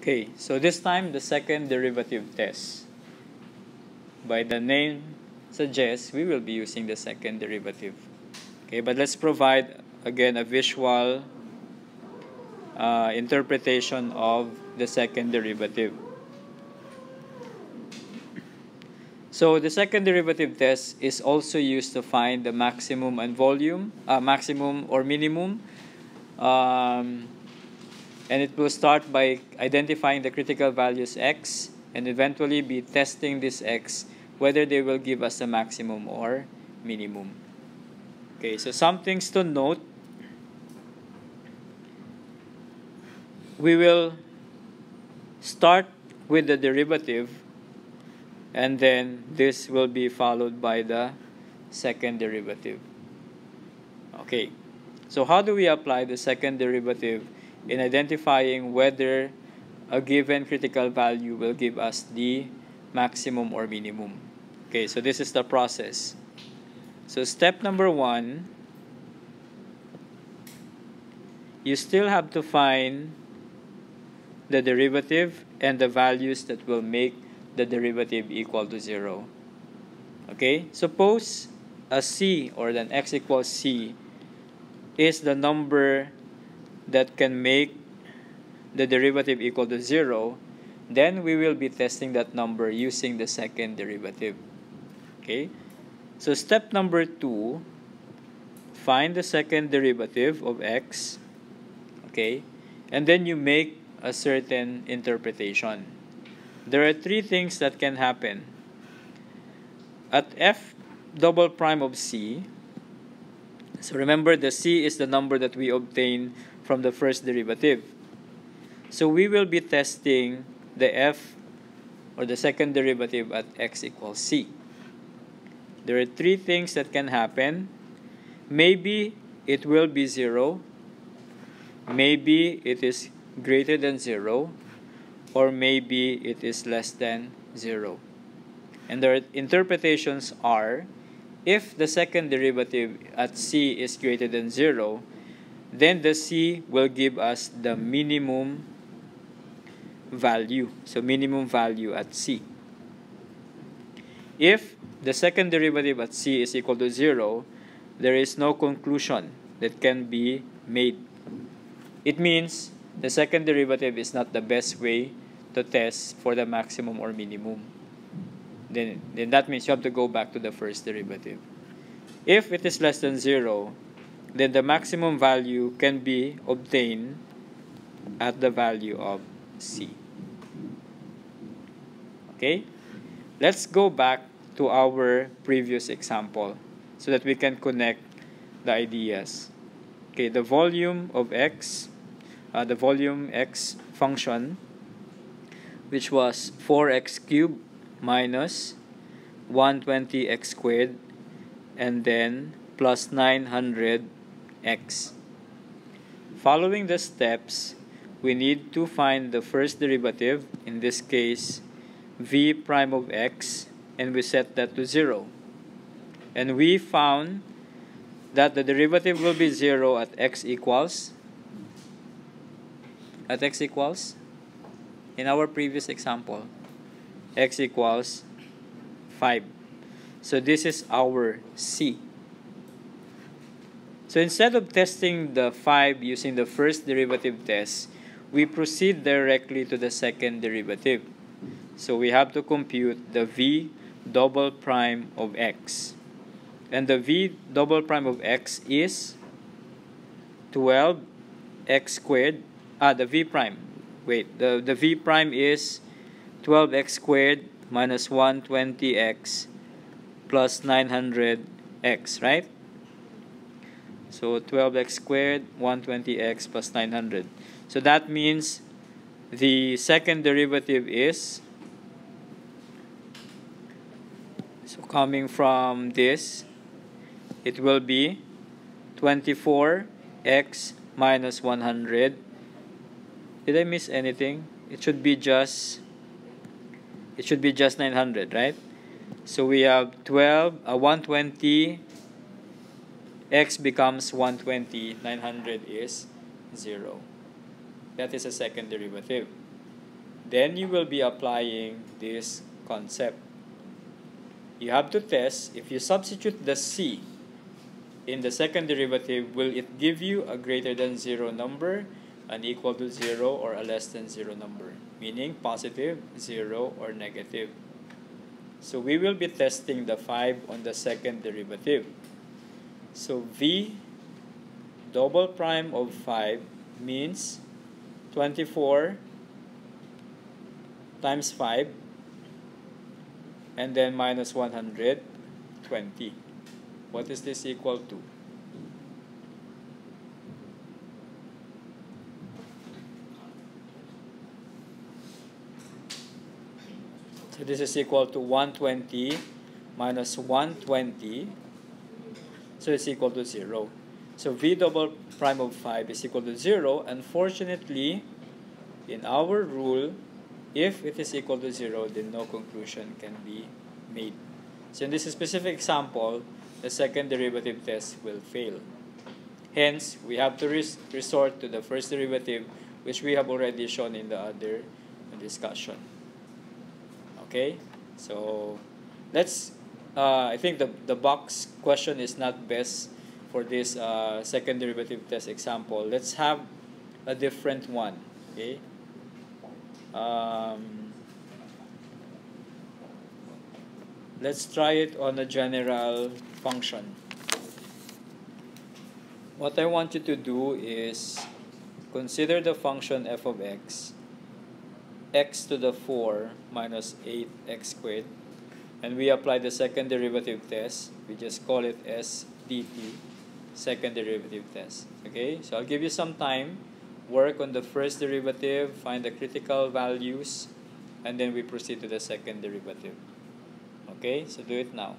Okay, so this time the second derivative test. By the name suggests, we will be using the second derivative. Okay, but let's provide again a visual interpretation of the second derivative. So the second derivative test is also used to find the maximum and volume, maximum or minimum. And it will start by identifying the critical values x and eventually be testing this x whether they will give us a maximum or minimum. Okay, so some things to note. We will start with the derivative and then this will be followed by the second derivative. Okay, so how do we apply the second derivative in identifying whether a given critical value will give us the maximum or minimum? Okay, so this is the process. So step number 1, you still have to find the derivative and the values that will make the derivative equal to 0. Okay, suppose a c or an x equals c is the number that can make the derivative equal to 0, then we will be testing that number using the second derivative. Okay, so step number 2, find the second derivative of x. Okay, and then you make a certain interpretation. There are 3 things that can happen. At f double prime of c, so remember the c is the number that we obtained from the first derivative. So we will be testing the f or the second derivative at x equals c. There are 3 things that can happen. Maybe it will be 0, maybe it is greater than 0, or maybe it is less than 0. And their interpretations are, if the second derivative at c is greater than 0, then the c will give us the minimum value. So minimum value at c. If the second derivative at c is equal to 0, there is no conclusion that can be made. It means the second derivative is not the best way to test for the maximum or minimum. Then that means you have to go back to the first derivative. If it is less than 0, then the maximum value can be obtained at the value of c. Okay? Let's go back to our previous example so that we can connect the ideas. Okay, the volume of x, the volume x function, which was 4x cubed minus 120x squared and then plus 900x. Following the steps, we need to find the first derivative, in this case v prime of x, and we set that to 0. And we found that the derivative will be 0 at x equals, in our previous example, x equals 5. So this is our c. So instead of testing the 5 using the first derivative test, we proceed directly to the second derivative. So we have to compute the v double prime of x. And the v double prime of x is 12x squared. The v prime. Wait, the v prime is 12x squared minus 120x plus 900x, right? So 12x squared, 120x plus 900. So that means the second derivative is, so coming from this, it will be 24x minus 100. Did I miss anything? It should be just 900, right? So we have 120, x becomes 120, 900 is 0. That is a second derivative. then you will be applying this concept. You have to test if you substitute the c in the second derivative, will it give you a greater than 0 number, an equal to 0, or a less than 0 number, meaning positive, 0, or negative. So we will be testing the 5 on the second derivative. So v double prime of 5 means 24 times 5 and then minus 120. What is this equal to? So this is equal to 120 minus 120. So it's equal to 0. So v double prime of 5 is equal to 0. Unfortunately, in our rule, if it is equal to 0, then no conclusion can be made. So in this specific example, the second derivative test will fail. Hence, we have to resort to the first derivative, which we have already shown in the other discussion. Okay, so let's, I think the box question is not best for this second derivative test example. Let's have a different one. Okay. Let's try it on a general function. What I want you to do is consider the function f of x to the 4 minus 8x squared, and we apply the second derivative test. We just call it SDT, second derivative test. Okay, so I'll give you some time, work on the first derivative, find the critical values, and then we proceed to the second derivative. Okay, so do it now.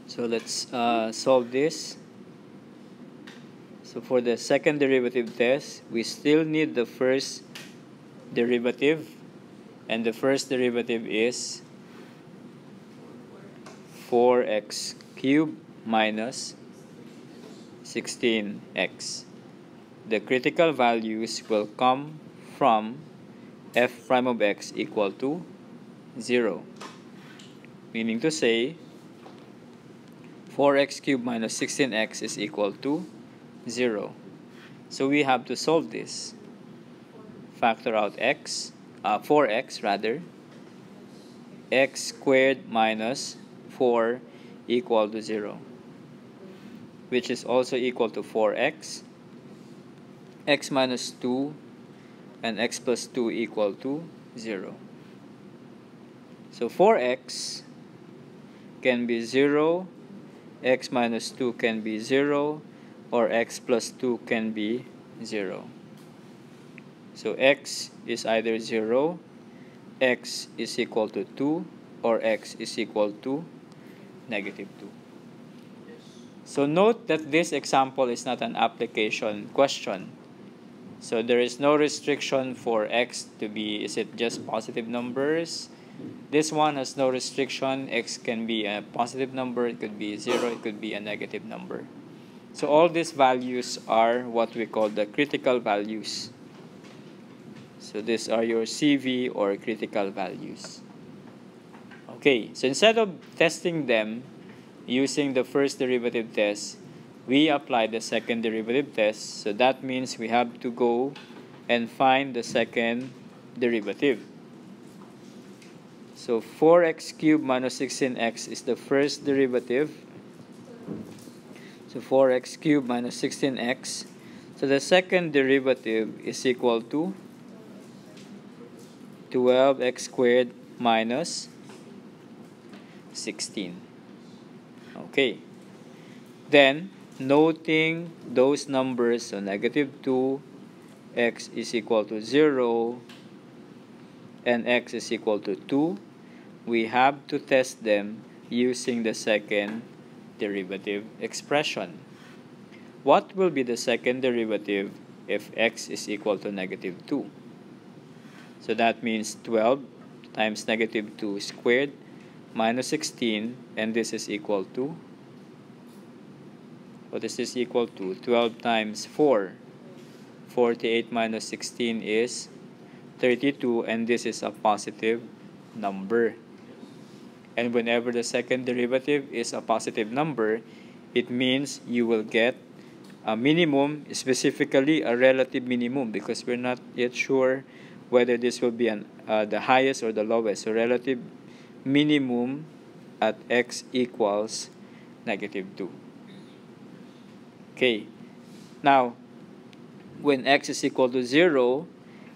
So let's solve this. So for the second derivative test, we still need the first derivative, and the first derivative is 4x cubed minus 16x. The critical values will come from f prime of x equal to 0. Meaning to say, 4x cubed minus 16x is equal to 0. So we have to solve this. Factor out x, 4x rather. X squared minus 4 equal to 0, which is also equal to 4x. X minus 2 and x plus 2 equal to 0. So 4x can be 0, x minus 2 can be 0, or x plus 2 can be 0. So x is either 0, x is equal to 2, or x is equal to negative 2. So note that this example is not an application question. So there is no restriction for x to be, is it just positive numbers? This one has no restriction. X can be a positive number, it could be 0, it could be a negative number. So all these values are what we call the critical values. So these are your CV or critical values. Okay, so instead of testing them using the first derivative test, we apply the second derivative test. So that means we have to go and find the second derivative. So 4x cubed minus 16x is the first derivative. So 4x cubed minus 16x. So the second derivative is equal to 12x squared minus 16. Okay. Then, noting those numbers, so negative 2, x is equal to 0, and x is equal to 2, we have to test them using the second derivative expression. What will be the second derivative if x is equal to negative 2? So that means 12 times negative 2 squared minus 16, and this is equal to, what is this equal to? 12 times 4. 48 minus 16 is 32, and this is a positive number. And whenever the second derivative is a positive number, it means you will get a minimum, specifically a relative minimum, because we're not yet sure whether this will be the highest or the lowest. So relative minimum at x equals -2. Okay, now when x is equal to 0,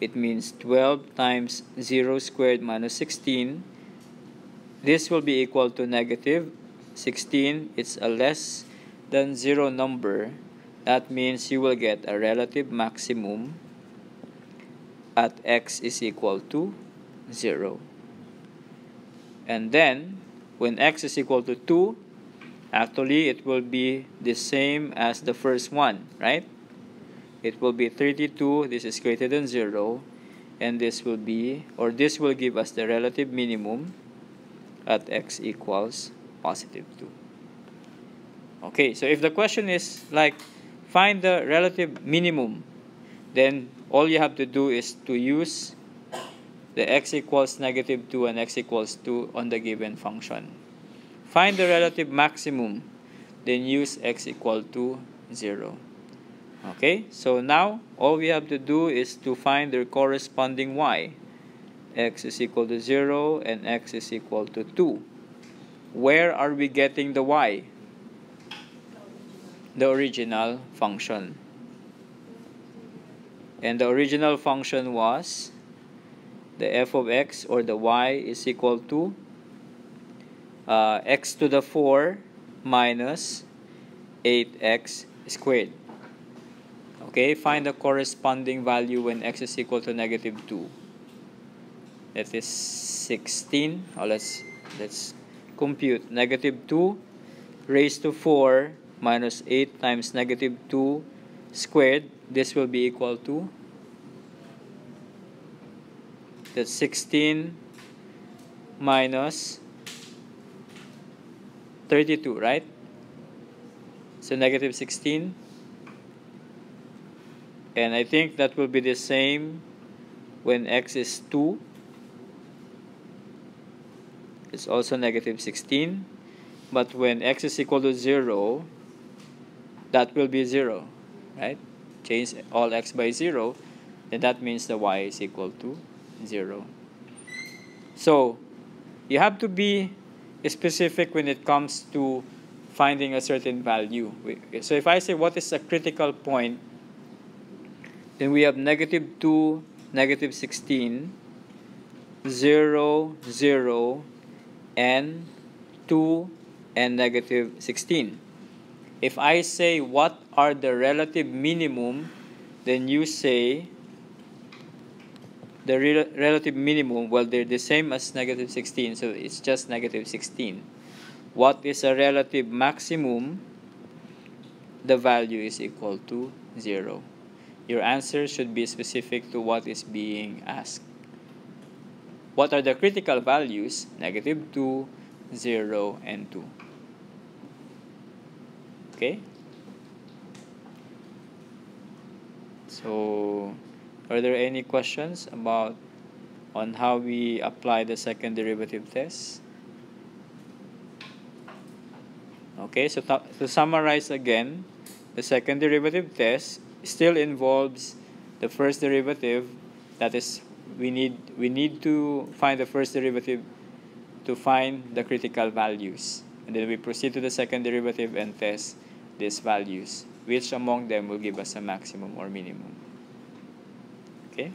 it means 12 times 0 squared minus 16. This will be equal to -16. It's a less than 0 number. That means you will get a relative maximum at x is equal to 0. And then, when x is equal to 2, actually it will be the same as the first one, right? It will be 32, this is greater than 0, and this will be, or this will give us the relative minimum at x equals +2. Okay, so if the question is like, find the relative minimum, then all you have to do is to use the x equals -2 and x equals 2 on the given function. Find the relative maximum, then use x equal to 0. Okay, so now all we have to do is to find their corresponding y. X is equal to 0 and x is equal to 2. Where are we getting the y? The original function. And the original function was the f of x, or the y, is equal to x to the 4 minus 8x squared. Okay, find the corresponding value when x is equal to -2. That is 16. Let's compute. -2 raised to 4 minus 8 times -2 squared. This will be equal to, that's 16 minus 32, right? So -16. And I think that will be the same when x is 2. It's also -16. But when x is equal to 0, that will be 0, right? Change all x by 0, then that means the y is equal to 0. So you have to be specific when it comes to finding a certain value. So if I say what is a critical point, then we have -2, -16, 0, 0, and 2, and -16. If I say what are the relative minimum, then you say the relative minimum, well, they're the same as -16, so it's just -16. What is a relative maximum? The value is equal to 0. Your answer should be specific to what is being asked. What are the critical values? -2, 0, and 2. Okay? So, are there any questions on how we apply the second derivative test? Okay, so to summarize again, the second derivative test still involves the first derivative. That is, we need to find the first derivative to find the critical values, and then we proceed to the second derivative and test these values. Which among them will give us a maximum or minimum? Okay.